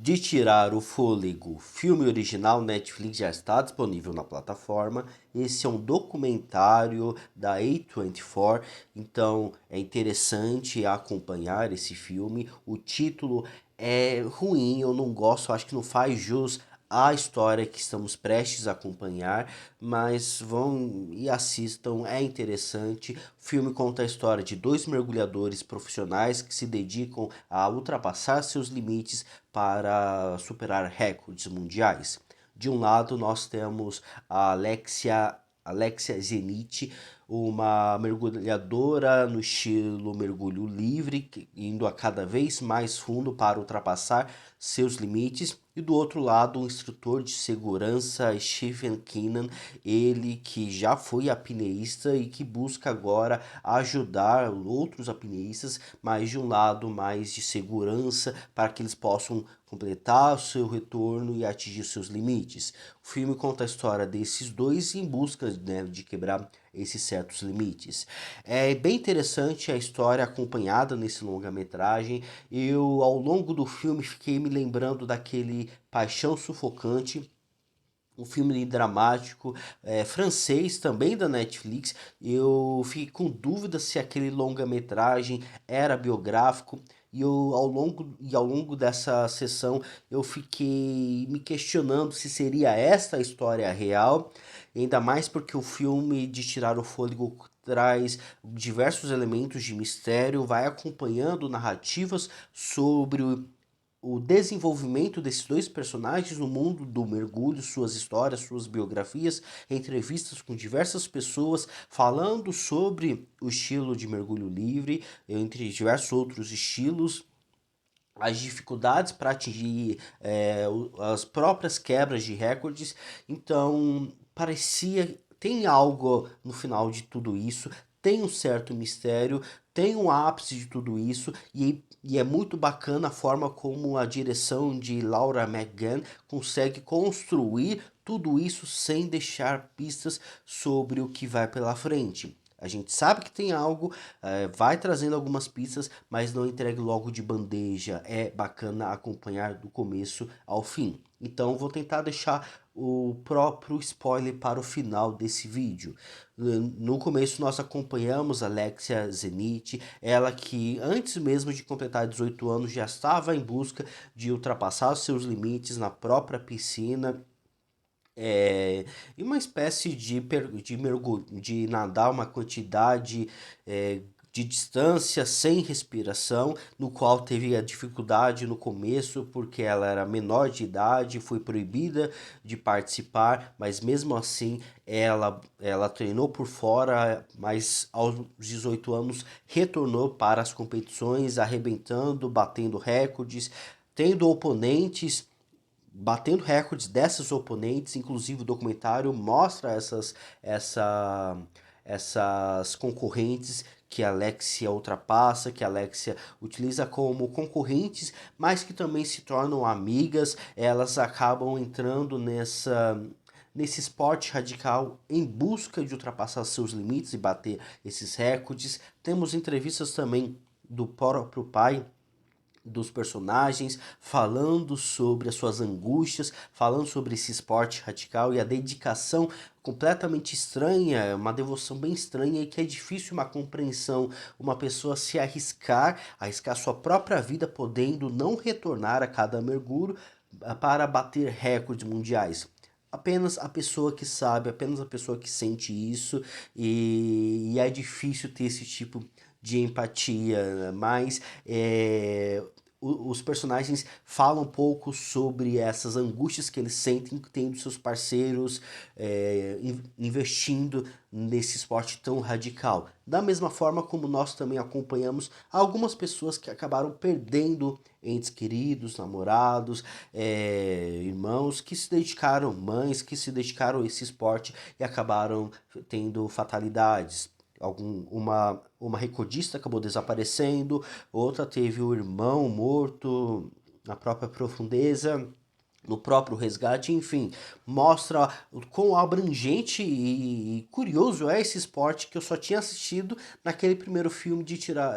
De tirar o fôlego. Filme original Netflix já está disponível na plataforma. Esse é um documentário da A24, então é interessante acompanhar esse filme. O título é ruim, eu não gosto, acho que não faz jus à história que estamos prestes a acompanhar, mas vão e assistam, é interessante. O filme conta a história de dois mergulhadores profissionais que se dedicam a ultrapassar seus limites para superar recordes mundiais. De um lado, nós temos a Alexia Zenit, uma mergulhadora no estilo mergulho livre, indo a cada vez mais fundo para ultrapassar seus limites. E do outro lado, o instrutor de segurança Stephen Keenan, ele que já foi apneísta e que busca agora ajudar outros apneístas, mas de um lado mais de segurança para que eles possam completar o seu retorno e atingir seus limites. O filme conta a história desses dois em busca, né, de quebrar esses certos limites. É bem interessante a história acompanhada nesse longa-metragem. Eu, ao longo do filme, fiquei me lembrando daquele Paixão Sufocante, um filme dramático francês, também da Netflix. Eu fiquei com dúvida se aquele longa-metragem era biográfico. E ao longo dessa sessão eu fiquei me questionando se seria esta a história real, ainda mais porque o filme de tirar o fôlego traz diversos elementos de mistério, vai acompanhando narrativas sobre o desenvolvimento desses dois personagens no mundo do mergulho, suas histórias, suas biografias, entrevistas com diversas pessoas falando sobre o estilo de mergulho livre, entre diversos outros estilos, as dificuldades para atingir as próprias quebras de recordes. Então, parecia. Tem algo no final de tudo isso, tem um certo mistério, tem um ápice de tudo isso, e é muito bacana a forma como a direção de Laura McGann consegue construir tudo isso sem deixar pistas sobre o que vai pela frente. A gente sabe que tem algo, vai trazendo algumas pistas, mas não entregue logo de bandeja. É bacana acompanhar do começo ao fim. Então vou tentar deixar o próprio spoiler para o final desse vídeo. No começo nós acompanhamos Alexia Zenit, ela que antes mesmo de completar 18 anos já estava em busca de ultrapassar os seus limites na própria piscina, e uma espécie de nadar uma quantidade de distância sem respiração, no qual teve a dificuldade no começo porque ela era menor de idade, foi proibida de participar, mas mesmo assim ela treinou por fora, mas aos 18 anos retornou para as competições, arrebentando, batendo recordes, tendo oponentes batendo recordes dessas oponentes. Inclusive o documentário mostra essa, essas concorrentes que a Alexia ultrapassa, que a Alexia utiliza como concorrentes, mas que também se tornam amigas. Elas acabam entrando nesse esporte radical em busca de ultrapassar seus limites e bater esses recordes. Temos entrevistas também do próprio pai dos personagens, falando sobre as suas angústias, falando sobre esse esporte radical e a dedicação completamente estranha, uma devoção bem estranha e que é difícil uma compreensão, uma pessoa se arriscar sua própria vida, podendo não retornar a cada mergulho para bater recordes mundiais. Apenas a pessoa que sabe, apenas a pessoa que sente isso, e é difícil ter esse tipo de empatia, mas os personagens falam um pouco sobre essas angústias que eles sentem tendo seus parceiros investindo nesse esporte tão radical. Da mesma forma como nós também acompanhamos algumas pessoas que acabaram perdendo entes queridos, namorados, irmãos que se dedicaram, mães que se dedicaram a esse esporte e acabaram tendo fatalidades. Uma recordista acabou desaparecendo, outra teve o irmão morto na própria profundeza. no próprio resgate, enfim, mostra o quão abrangente e curioso é esse esporte que eu só tinha assistido naquele primeiro filme de tirar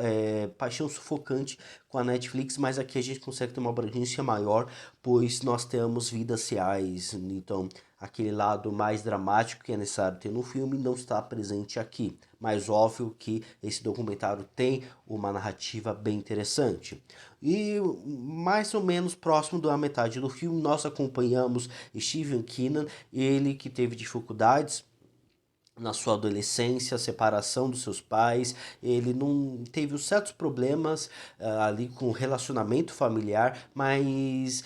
Paixão Sufocante com a Netflix, mas aqui a gente consegue ter uma abrangência maior, pois nós temos vidas reais, então aquele lado mais dramático que é necessário ter no filme não está presente aqui. Mas óbvio que esse documentário tem uma narrativa bem interessante. E mais ou menos próximo da metade do filme, nós acompanhamos Steven Keenan, ele que teve dificuldades na sua adolescência, separação dos seus pais, ele não teve certos problemas ali com o relacionamento familiar, mas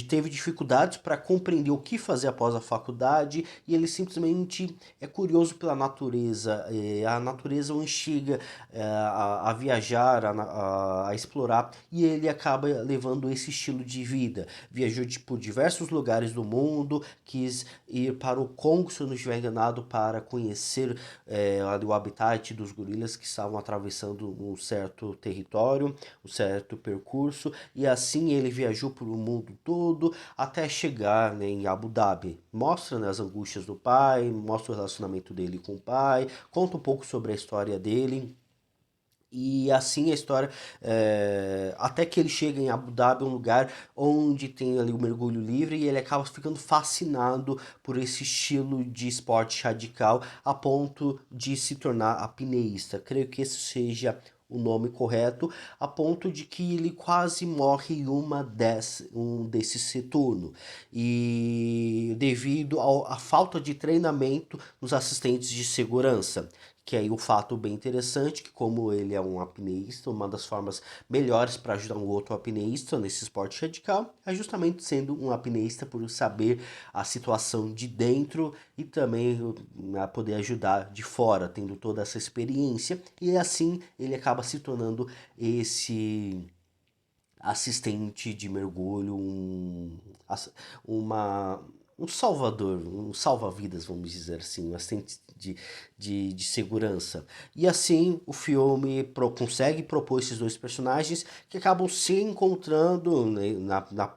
teve dificuldades para compreender o que fazer após a faculdade e ele simplesmente é curioso pela natureza. A natureza o instiga a viajar, a explorar e ele acaba levando esse estilo de vida. Viajou por diversos lugares do mundo, quis ir para o Congo, se eu não estiver enganado, para conhecer ali o habitat dos gorilas que estavam atravessando um certo território, um certo percurso, e assim ele viajou por o mundo todo até chegar, né, em Abu Dhabi. Mostra, né, as angústias do pai, mostra o relacionamento dele com o pai, conta um pouco sobre a história dele. E assim a história, até que ele chega em Abu Dhabi, um lugar onde tem ali o mergulho livre, e ele acaba ficando fascinado por esse estilo de esporte radical, a ponto de se tornar apneísta. Creio que esse seja o nome correto, a ponto de que ele quase morre em um desses retornos. E devido à falta de treinamento nos assistentes de segurança. Que aí um fato bem interessante, que como ele é um apneísta, uma das formas melhores para ajudar um outro apneísta nesse esporte radical é justamente sendo um apneísta por saber a situação de dentro e também a poder ajudar de fora, tendo toda essa experiência. E assim ele acaba se tornando esse assistente de mergulho, uma, um salvador, um salva-vidas, vamos dizer assim, um assistente de segurança. E assim o filme consegue propor esses dois personagens que acabam se encontrando, né,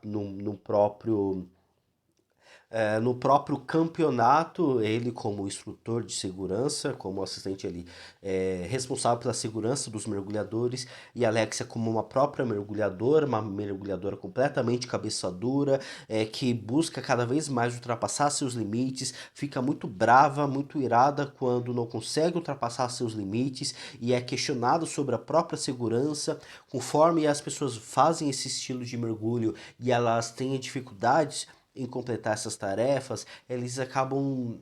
no próprio no próprio campeonato, ele como instrutor de segurança, como assistente ali, responsável pela segurança dos mergulhadores, e Alexia como uma mergulhadora completamente cabeça dura, que busca cada vez mais ultrapassar seus limites, fica muito brava, muito irada quando não consegue ultrapassar seus limites e é questionado sobre a própria segurança, conforme as pessoas fazem esse estilo de mergulho e elas têm dificuldades em completar essas tarefas, eles acabam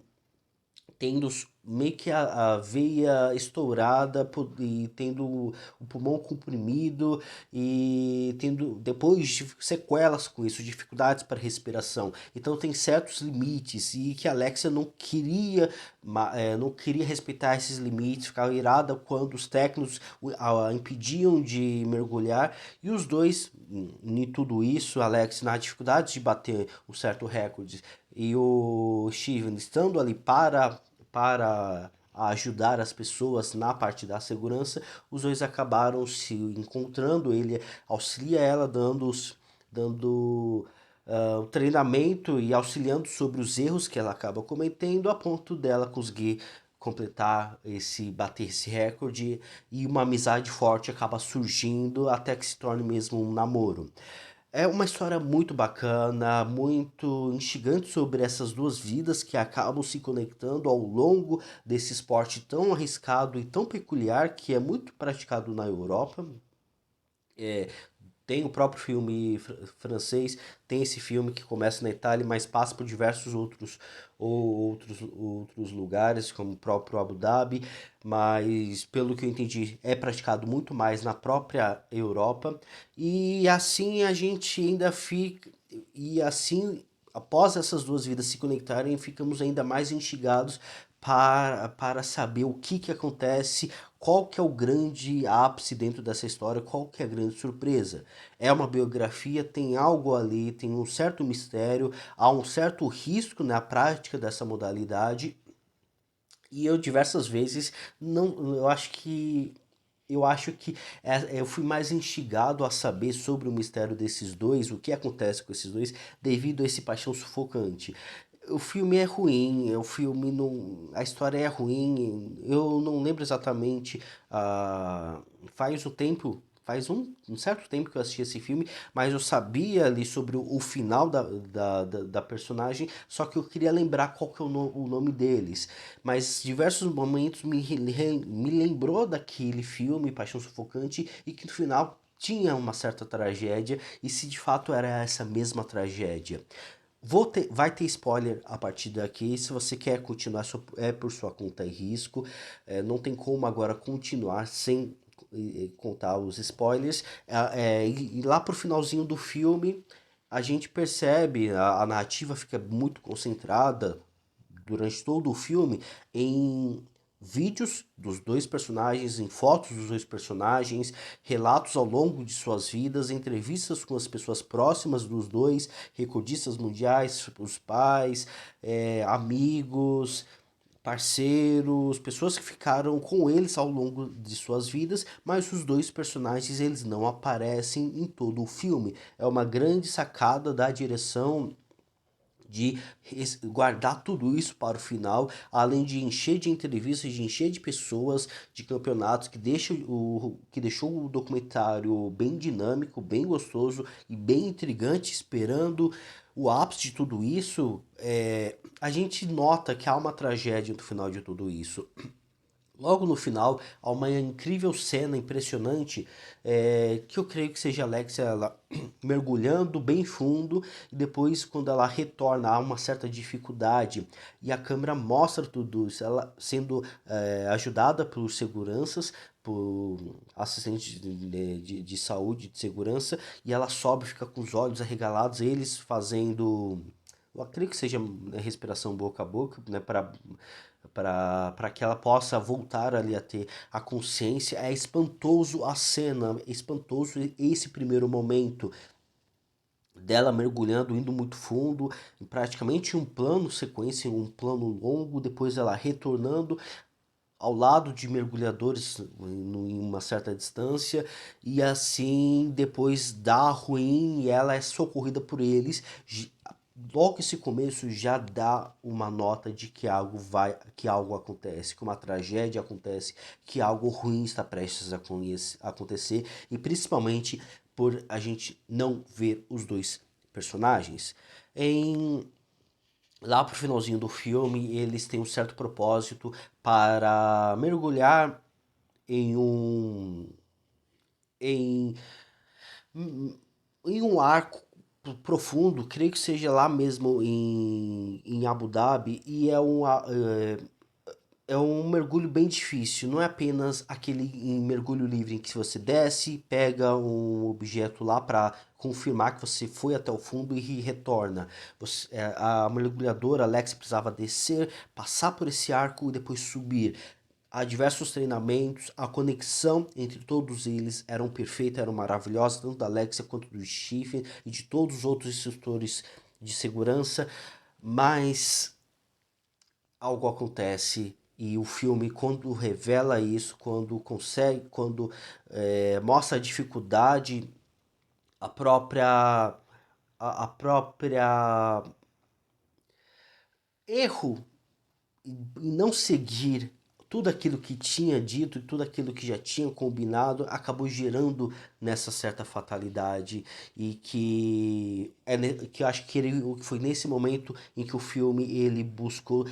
tendo meio que a veia estourada e tendo o pulmão comprimido e tendo depois sequelas com isso, dificuldades para respiração. Então tem certos limites e que a Alexia não queria respeitar esses limites, ficava irada quando os técnicos a impediam de mergulhar e os dois, em tudo isso, Alex na dificuldade de bater um certo recorde e o Steven estando ali para ajudar as pessoas na parte da segurança, os dois acabaram se encontrando, ele auxilia ela dando o treinamento e auxiliando sobre os erros que ela acaba cometendo a ponto dela conseguir bater esse recorde e uma amizade forte acaba surgindo até que se torne mesmo um namoro. É uma história muito bacana, muito instigante sobre essas duas vidas que acabam se conectando ao longo desse esporte tão arriscado e tão peculiar que é muito praticado na Europa. É, tem o próprio filme francês, tem esse filme que começa na Itália, mas passa por diversos outros lugares, como o próprio Abu Dhabi, mas pelo que eu entendi, é praticado muito mais na própria Europa. E assim a gente ainda fica. E assim, após essas duas vidas se conectarem, ficamos ainda mais instigados para saber o que acontece, qual que é o grande ápice dentro dessa história, qual que é a grande surpresa. É uma biografia, tem algo ali, tem um certo mistério, há um certo risco na prática dessa modalidade. E eu diversas vezes não, eu acho que eu acho que eu fui mais instigado a saber sobre o mistério desses dois, o que acontece com esses dois, devido a esse paixão sufocante. O filme é ruim, o filme não, a história é ruim, eu não lembro exatamente, faz um tempo, faz um certo tempo que eu assisti esse filme, mas eu sabia ali sobre o final da personagem, só que eu queria lembrar qual que é o nome deles. Mas diversos momentos me lembrou daquele filme, Paixão Sufocante, e que no final tinha uma certa tragédia, e se de fato era essa mesma tragédia. Vai ter spoiler a partir daqui. Se você quer continuar, é por sua conta e risco. Não tem como agora continuar sem contar os spoilers. E lá pro finalzinho do filme, a gente percebe, a narrativa fica muito concentrada durante todo o filme em vídeos dos dois personagens, em fotos dos dois personagens, relatos ao longo de suas vidas, entrevistas com as pessoas próximas dos dois, recordistas mundiais, os pais, amigos, parceiros, pessoas que ficaram com eles ao longo de suas vidas, mas os dois personagens eles não aparecem em todo o filme. É uma grande sacada da direção de guardar tudo isso para o final, além de encher de entrevistas, de encher de pessoas, de campeonatos, que deixou o documentário bem dinâmico, bem gostoso e bem intrigante, esperando o ápice de tudo isso. A gente nota que há uma tragédia no final de tudo isso. Logo no final, há uma incrível cena impressionante, que eu creio que seja a Alexia ela, mergulhando bem fundo e depois quando ela retorna há uma certa dificuldade e a câmera mostra tudo isso, ela sendo ajudada pelos seguranças, por assistentes de saúde, de segurança, e ela sobe, fica com os olhos arregalados, eles fazendo, eu acredito que seja respiração boca a boca, né, para que ela possa voltar ali a ter a consciência. É espantoso a cena, é espantoso esse primeiro momento dela mergulhando, indo muito fundo, praticamente um plano sequência, um plano longo, depois ela retornando ao lado de mergulhadores em uma certa distância e assim depois dá ruim e ela é socorrida por eles. Logo esse começo já dá uma nota de que algo acontece, que uma tragédia acontece, que algo ruim está prestes a acontecer e principalmente por a gente não ver os dois personagens. Em Lá pro finalzinho do filme, eles têm um certo propósito para mergulhar em um em, em um arco profundo, creio que seja lá mesmo em Abu Dhabi, e é um mergulho bem difícil, não é apenas aquele mergulho livre em que você desce, pega um objeto lá para confirmar que você foi até o fundo e retorna. A mergulhadora Alex precisava descer, passar por esse arco e depois subir. Há diversos treinamentos, a conexão entre todos eles eram perfeita, eram maravilhosa, tanto da Alexia quanto do Stephen e de todos os outros instrutores de segurança, mas algo acontece e o filme quando revela isso, quando consegue, quando mostra a dificuldade, a própria a própria erro e não seguir tudo aquilo que tinha dito e tudo aquilo que já tinha combinado acabou gerando nessa certa fatalidade e que eu acho que foi nesse momento em que o filme ele buscou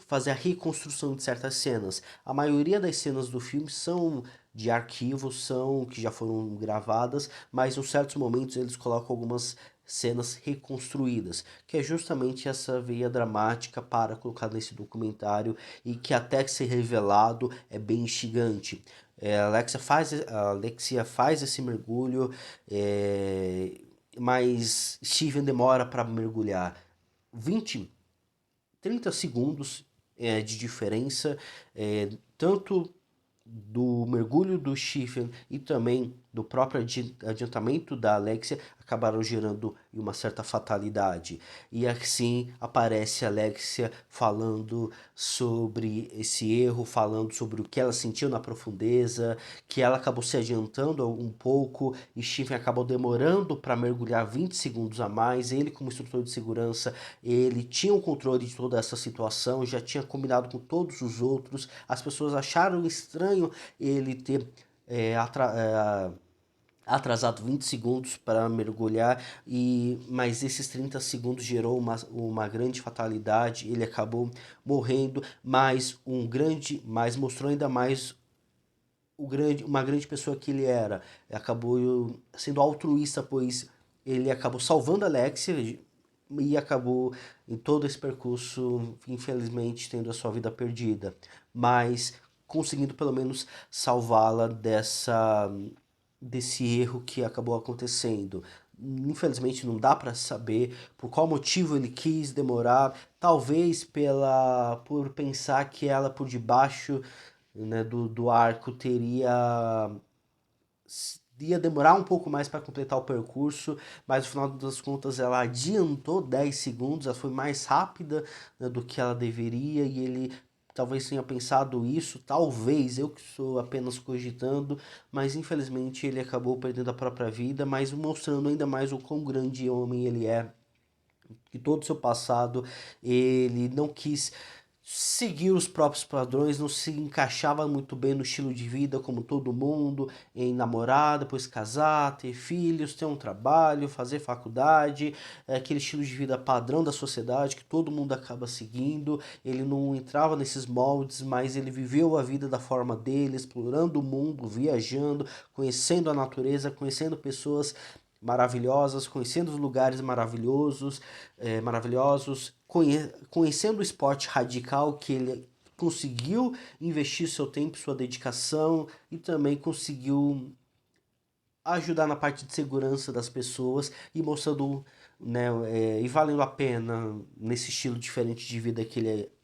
fazer a reconstrução de certas cenas. A maioria das cenas do filme são de arquivo, são que já foram gravadas, mas em certos momentos eles colocam algumas cenas reconstruídas, que é justamente essa veia dramática para colocar nesse documentário e que até que ser revelado é bem instigante. A Alexia faz esse mergulho, mas Steven demora para mergulhar 20, 30 segundos de diferença, tanto do mergulho do Stephen e também do próprio adiantamento da Alexia acabaram gerando uma certa fatalidade. E assim aparece a Alexia falando sobre esse erro, falando sobre o que ela sentiu na profundeza, que ela acabou se adiantando um pouco e Steven acabou demorando para mergulhar 20 segundos a mais. Ele, como instrutor de segurança, ele tinha o controle de toda essa situação, já tinha combinado com todos os outros. As pessoas acharam estranho ele ter atrasado 20 segundos para mergulhar, mas esses 30 segundos gerou uma grande fatalidade. Ele acabou morrendo, mas mostrou ainda mais uma grande pessoa que ele era. Acabou sendo altruísta, pois ele acabou salvando a Alexia e acabou em todo esse percurso, infelizmente, tendo a sua vida perdida, mas conseguindo pelo menos salvá-la desse erro que acabou acontecendo. Infelizmente não dá para saber por qual motivo ele quis demorar, talvez por pensar que ela por debaixo, né, do arco ia demorar um pouco mais para completar o percurso, mas no final das contas ela adiantou 10 segundos, ela foi mais rápida, né, do que ela deveria, e ele talvez tenha pensado isso, talvez, eu que estou apenas cogitando, mas infelizmente ele acabou perdendo a própria vida, mas mostrando ainda mais o quão grande homem ele é, que todo o seu passado ele não quis seguir os próprios padrões, não se encaixava muito bem no estilo de vida como todo mundo, em namorar, depois casar, ter filhos, ter um trabalho, fazer faculdade, aquele estilo de vida padrão da sociedade que todo mundo acaba seguindo. Ele não entrava nesses moldes, mas ele viveu a vida da forma dele, explorando o mundo, viajando, conhecendo a natureza, conhecendo pessoas maravilhosas, conhecendo os lugares maravilhosos, conhecendo o esporte radical que ele conseguiu investir seu tempo, sua dedicação e também conseguiu ajudar na parte de segurança das pessoas e mostrando, né, e valendo a pena nesse estilo diferente de vida que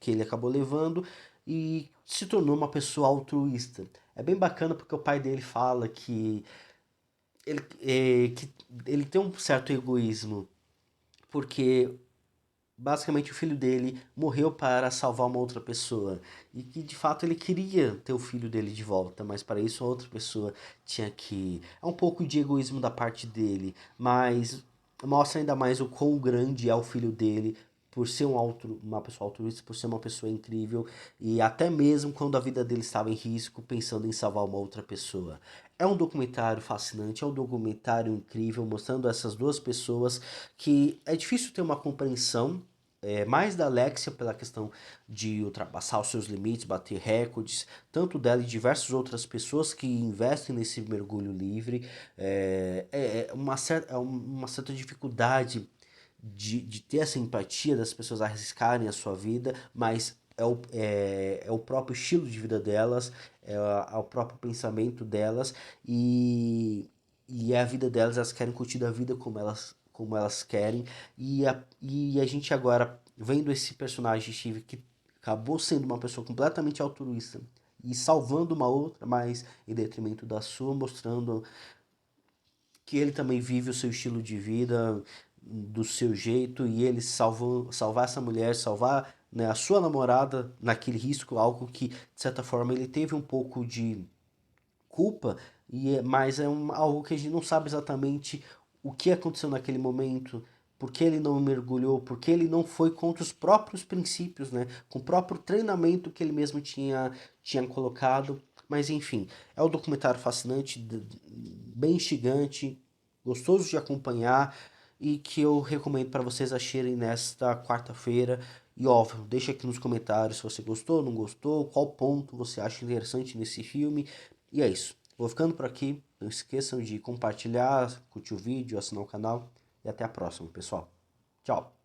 ele acabou levando e se tornou uma pessoa altruísta. É bem bacana porque o pai dele fala que ele tem um certo egoísmo, porque basicamente o filho dele morreu para salvar uma outra pessoa e que de fato ele queria ter o filho dele de volta, mas para isso a outra pessoa tinha que... É um pouco de egoísmo da parte dele, mas mostra ainda mais o quão grande é o filho dele por ser uma pessoa altruísta, por ser uma pessoa incrível e até mesmo quando a vida dele estava em risco, pensando em salvar uma outra pessoa. É um documentário fascinante, é um documentário incrível, mostrando essas duas pessoas que é difícil ter uma compreensão, mais da Alexia pela questão de ultrapassar os seus limites, bater recordes, tanto dela e diversas outras pessoas que investem nesse mergulho livre. Uma certa dificuldade de ter essa empatia das pessoas arriscarem a sua vida, mas é o próprio estilo de vida delas, é o próprio pensamento delas e é a vida delas, elas querem curtir a vida como elas querem. E a gente agora, vendo esse personagem Steve, que acabou sendo uma pessoa completamente altruísta e salvando uma outra, mas em detrimento da sua, mostrando que ele também vive o seu estilo de vida do seu jeito e ele salvar essa mulher, salvar, né, a sua namorada naquele risco, algo que de certa forma ele teve um pouco de culpa, mas algo que a gente não sabe exatamente o que aconteceu naquele momento, por que ele não mergulhou, por que ele não foi contra os próprios princípios, né, com o próprio treinamento que ele mesmo tinha colocado. Mas enfim, é um documentário fascinante, bem instigante, gostoso de acompanhar e que eu recomendo para vocês acharem nesta quarta-feira. E óbvio, deixa aqui nos comentários se você gostou, não gostou, qual ponto você acha interessante nesse filme. E é isso. Vou ficando por aqui. Não esqueçam de compartilhar, curtir o vídeo, assinar o canal. E até a próxima, pessoal. Tchau.